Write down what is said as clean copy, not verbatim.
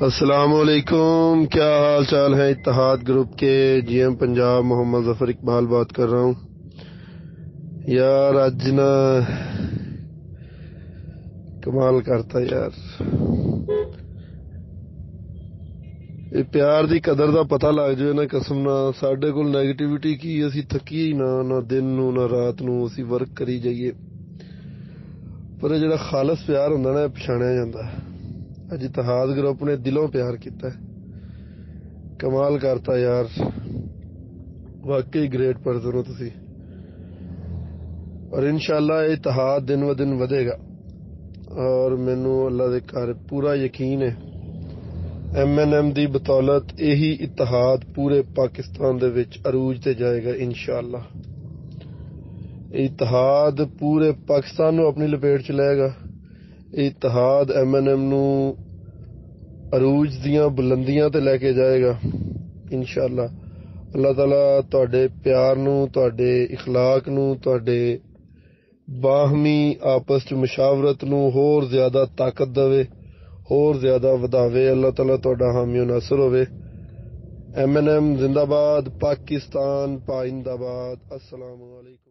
السلام علیکم، کیا حال چال ہے؟ اتحاد گروپ کے جی ایم پنجاب محمد ظفر اقبال بات کر رہا ہوں یار۔ اج نا کمال کرتا یار، یہ پیار دی قدر دا پتہ لگ جائے نا قسم نہ ساڈے کول نیگیٹیوٹی کی اسی تھکی ہی نہ دن نو نہ رات نو اسی ورک کری جائیے، پر جڑا خالص پیار ہوندا نا پچھاڑیا جاندا ہے۔ اج اتحاد گروپ نے دلوں پیار کیتا ہے، کمال کرتا یار، واقعی گریٹ پرسن ہو تسی، اور انشاءاللہ اتحاد دن و دن ودے گا، اور مینوں اللہ دے گھر پورا یقین ہے ایم این ایم دی بدولت یہی اتحاد پورے پاکستان دے وچ عروج تے جائے گا انشاءاللہ۔ اتحاد پورے پاکستان نو اپنی لپیٹ چ لے گا، اتحاد ایم این ایم نو عروج دیاں بلندیاں تے لے کے جائے گا انشاءاللہ۔ اللہ تعالیٰ تواڈے پیار نو، تواڈے اخلاق نو، تواڈے باہمی آپس چ مشاورت نو ہور زیادہ طاقت دے، ہور زیادہ وداوے۔ اللہ تعالیٰ تواڈا حامی و ناصر ہوے۔ ایم این ایم زندہ باد، پاکستان پائندہ باد۔ السلام علیکم۔